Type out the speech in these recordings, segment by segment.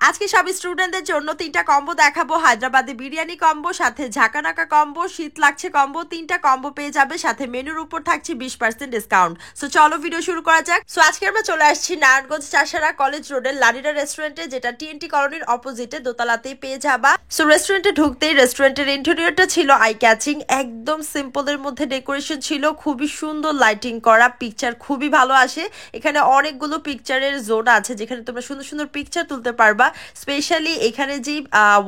আজকে সব স্টুডেন্টদের জন্য তিনটা কম্বো দেখাবো। হায়দ্রাবাদি বিরিয়ানি কম্বো, সাথে ঝাঁকানাকা কম্বো, শীত লাগছে কম্বো। তিনটা কম্বো পেয়ে যাবে, সাথে মেনুর উপর থাকছে 20% ডিসকাউন্ট। সো চলো ভিডিও শুরু করা যাক। সো আজকে আমরা চলে আসছি নারায়ণগঞ্জ চাষারা কলেজ রোডের লারিরা রেস্টুরেন্টে, যেটা টিএনটি কলোনির অপোজিটে দোতলাতেই পেয়ে যাবা। সো রেস্টুরেন্টে ঢুকতেই রেস্টুরেন্টের ইন্টেরিয়রটা ছিল আই ক্যাচিং, একদম সিম্পলের মধ্যে ডেকোরেশন ছিল, খুবই সুন্দর লাইটিং করা, পিকচার খুবই ভালো আসে। এখানে অনেকগুলো পিকচারের জোন আছে যেখানে তোমরা সুন্দর সুন্দর পিকচার তুলতে পারবা। স্পেশালি এখানে যে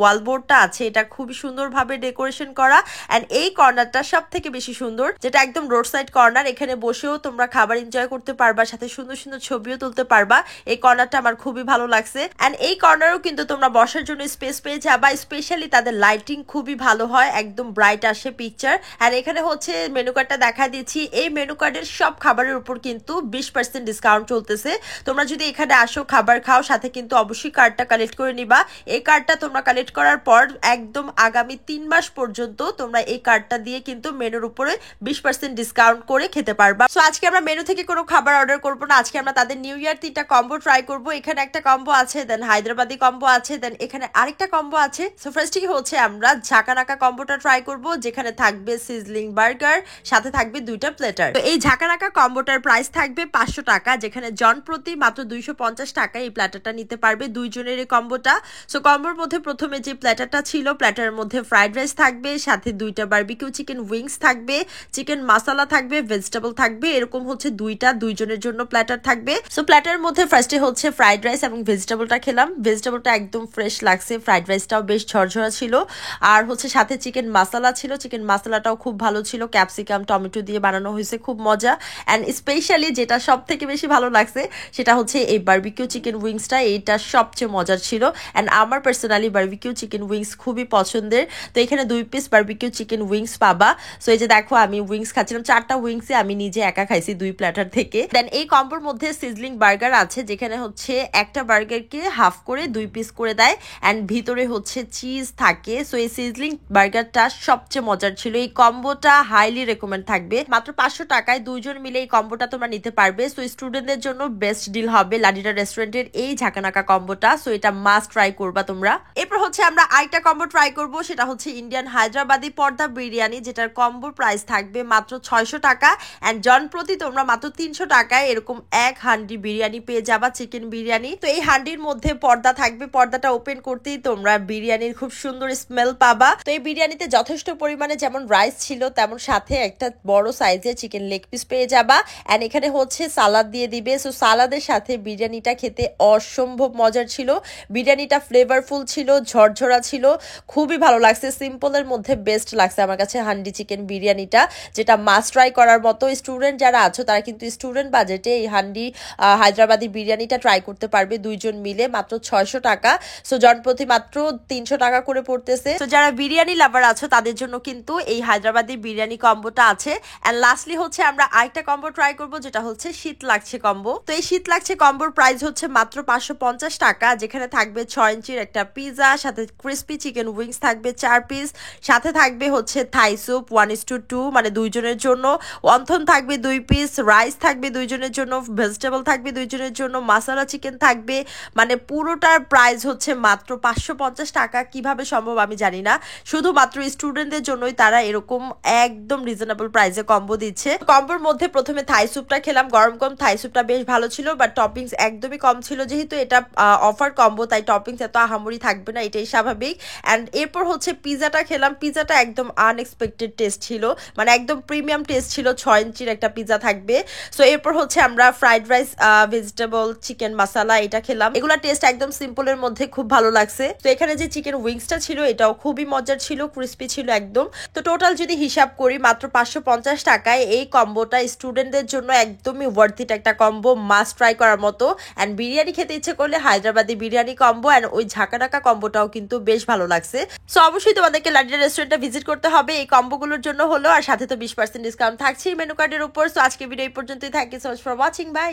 ওয়ালবোর্ডটা আছে এটা খুবই সুন্দরভাবে ডেকোরেশন করা, এন্ড এই কর্নারটা সব থেকে বেশি সুন্দর, যেটা একদম রোড সাইড কর্নার। এখানে বসেও তোমরা খাবার এনজয় করতে পারবা, সাথে সুন্দর সুন্দর ছবিও তুলতে পারবা। এই কর্নারটা আমার খুবই ভালো লাগছে, এন্ড এই কর্নারও কিন্তু তোমরা বসার জন্য স্পেস পেয়ে যাবা। স্পেশালি তাদের লাইটিং খুবই ভালো হয়, একদম ব্রাইট আসে পিকচার। আর এখানে হচ্ছে মেনু কার্ডটা দেখা দিচ্ছি, এই মেনু কার্ডের সব খাবারের উপর কিন্তু 20% ডিসকাউন্ট চলতেছে। তোমরা যদি এখানে আসো খাবার খাও, সাথে কিন্তু অবশ্যই কার্ডটা কালেক্ট করে নিবা। এই কার্ডটা তোমরা কালেক্ট করার পর একদম আগামী 3 মাস পর্যন্ত তোমরা এই কার্ডটা দিয়ে কিন্তু মেনুর উপরে 20% ডিসকাউন্ট করে খেতে পারবা। সো আজকে আমরা মেনু থেকে কোনো খাবার অর্ডার করবো না, আজকে আমরা তাদের নিউ ইয়ার 3টা কম্বো ট্রাই করবো। এখানে একটা কম্বো আছে, দেন হায়দ্রাবাদি কম্বো আছে, দেন এখানে আরেকটা কম্বো আছে। সো ফার্স্টে হচ্ছে আমরা ঝাঁকানাকা কম্বোটা ট্রাই করবো, যেখানে থাকবে সিজলিং বার্গার, সাথে থাকবে 2টা প্লেটার। তো এই ঝাঁকানাকা কম্বোটার প্রাইস থাকবে 500 টাকা, যেখানে জন প্রতি মাত্র 250 টাকা এই প্ল্যাটারটা নিতে পারবে, দুইজনের এই কম্বোটা। সো কম্বোর মধ্যে প্রথমে যে প্ল্যাটারটা ছিল, প্ল্যাটারের মধ্যে ফ্রাইড রাইস থাকবে, সাথে 2টা বারবিকিউ চিকেন উইংস থাকবে, চিকেন মশলা থাকবে, ভেজিটেবল থাকবে, এরকম হচ্ছে দুইজনের জন্য প্ল্যাটার থাকবে। সো প্ল্যাটারের মধ্যে ফার্স্টে হচ্ছে ফ্রাইড রাইস এবং ভেজিটেবলটা খেলাম। ভেজিটেবলটা একদম ফ্রেশ লাগছে, ফ্রাইড রাইসটাও বেশ ঝরঝরা ছিল, আর হচ্ছে সাথে চিকেন মশলা ছিল, চিকেন মশলাটাও খুব ভালো ছিল, ক্যাপসিকাম টমেটো দিয়ে বানানো হয়েছে, খুব মজা। অ্যান্ড স্পেশালি যেটা সব থেকে বেশি ভালো লাগছে সেটা হচ্ছে এই বারবিকিউ চিকেন উইংসটা, এইটা সবচেয়ে মজার ছিল। অ্যান্ড আমার পার্সোনালি বারবিকিউ চিকেন উইংস খুবই পছন্দের। তো এখানে 2 পিস বারবিকিউ চিকেন উইংস পাবা। সো এই যে দেখো আমি উইংস খাচ্ছিলাম, 4টা উইংসে আমি নিজে একা খাইছি 2 প্ল্যাটার থেকে। দেন এই কম্বোর মধ্যে সিজলিং বার্গার আছে, যেখানে হচ্ছে একটা বার্গারকে হাফ করে 2 পিস করে দেয়, অ্যান্ড ভিতরে হচ্ছে চিজ থাকে। সো এই সিজলিং বার্গারটা সবচেয়ে মজার ছিল। এই কম্বোটা হাইলি রেকমেন্ড থাকবে, মাত্র 500 টাকায় দুইজন মিলে এই কম্বোটা তোমরা নিতে পারবে। সো স্টুডেন্টদের জন্য বেস্ট ডিল হবে লাডিরা রেস্টুরেন্টের এই ঝাঁকানাকা কম্বোটা। সো এটা মাস্ট ট্রাই করবা তোমরা। এরপর হচ্ছে আমরা আরেকটা কম্বো ট্রাই করব, সেটা হচ্ছে ইন্ডিয়ান হায়দ্রাবাদি পর্দা বিরিয়ানি, যেটার কম্বো প্রাইস থাকবে মাত্র 600 টাকা, এন্ড জন প্রতি তোমরা মাত্র 300 টাকায় এরকম এক হান্ডি বিরিয়ানি পেয়ে যাবা, চিকেন বিরিয়ানি। তো এই হান্ডির মধ্যে পর্দা থাকবে, পর্দাটা ওপেন করতেই তোমরা বিরিয়ানির খুব সুন্দর স্মেল পাবা। তো এই বিরিয়ানিতে যথেষ্ট পরিমাণে যেমন রাইস ছিল, তেমন সাথে একটা বড় সাইজের চিকেন লেগ পিস পেয়ে যাবা, এন্ড এখানে হচ্ছে সালাদ দিয়ে দিবে। সো সালাদের সাথে বিরিয়ানিটা খেতে অসম্ভব মজার ছিল, বিরিয়ানিটা ফ্লেভারফুল ছিল, ঝরঝরা ছিল, খুবই ভালো লাগছে। সিম্পলের মধ্যে বেস্ট লাগছে আমার কাছে হান্ডি চিকেন বিরিয়ানিটা, যেটা মাস্ট ট্রাই করার মতো। স্টুডেন্ট যারা আছো তারা কিন্তু স্টুডেন্ট বাজেটে এই হান্ডি হায়দ্রাবাদি বিরিয়ানিটা ট্রাই করতে পারবে, দুইজন মিলে মাত্র 600 টাকা। সো জনপ্রতি মাত্র 300 টাকা করে পড়তেছে। তো যারা বিরিয়ানি লাভার আছো তাদের জন্য কিন্তু এই হায়দ্রাবাদি বিরিয়ানি কম্বোটা আছে। এন্ড লাস্টলি হচ্ছে আমরা আরেকটা কম্বো ট্রাই করব, যেটা হচ্ছে শীত লাগছে কম্বো। তো এই শীত লাগছে কম্বোর প্রাইস হচ্ছে মাত্র 550 টাকা, যেখানে থাকবে 6 ইঞ্চির একটা পিজা, সাথে ক্রিস্পি চিকেন উইংস থাকবে 4 পিস, সাথে থাকবে হচ্ছে থাই স্যুপ 1:2, মানে দুইজনের জন্য, ওয়ান্থন থাকবে 2 পিস, রাইস থাকবে দুইজনের জন্য, ভেজিটেবল থাকবে দুইজনের জন্য, মশলা চিকেন থাকবে। মানে পুরোটার প্রাইস হচ্ছে মাত্র 550 টাকা। কিভাবে সম্ভব আমি জানি না, শুধুমাত্র স্টুডেন্টদের জন্যই তারা এরকম একদম রিজনেবল প্রাইসে কম্বো দিচ্ছে। কম্বোর মধ্যে প্রথমে থাই স্যুপটা খেলাম, গরম গরম থাই স্যুপটা বেশ ভালো ছিল, বাট টপিংস একদমই কম ছিল। যেহেতু এটা অফার কম্বো, তাই টপিংস এত আহামরি থাকবে না, এটাই স্বাভাবিক। অ্যান্ড এরপর হচ্ছে পিজাটা খেলাম, পিজাটা একদম আনএক্সপেক্টেড টেস্ট ছিল, মানে একদম প্রিমিয়াম টেস্ট ছিল, 6 ইঞ্চির একটা পিজা থাকবে। সো এরপর হচ্ছে আমরা ফ্রাইড রাইস, ভেজিটেবল, চিকেন মশলা এটা খেলাম, এগুলা টেস্ট একদম সিম্পলের মধ্যে খুব ভালো লাগছে। তো এখানে যে চিকেন উইংসটা ছিল এটাও খুবই মজার ছিল, ক্রিস্পি ছিল একদম। তো টোটাল যদি হিসাব করি মাত্র 550 টাকায় এই কম্বোটা স্টুডেন্টদের জন্য একদমই ওয়ার্থ ইট একটা কম্বো, মাস্ট ট্রাই করার মতো। অ্যান্ড বিরিয়ানি খেতে ইচ্ছে করলে হায়দ্রাবাদি বিরিয়ানি কম্বো, অ্যান্ড ওই ঝাঁকানাকা কম্বোটাও কিন্তু বেশ ভালো লাগছে। সো অবশ্যই তোমাদেরকে লাডিরা রেস্টুরেন্টটা ভিজিট করতে হবে এই কম্বোগুলোর জন্য হলো, আর সাথে তো 20% ডিসকাউন্ট থাকছেই মেনু কার্ডের উপর। সো আজকে ভিডিও এই পর্যন্তই, thank you so much for watching, by.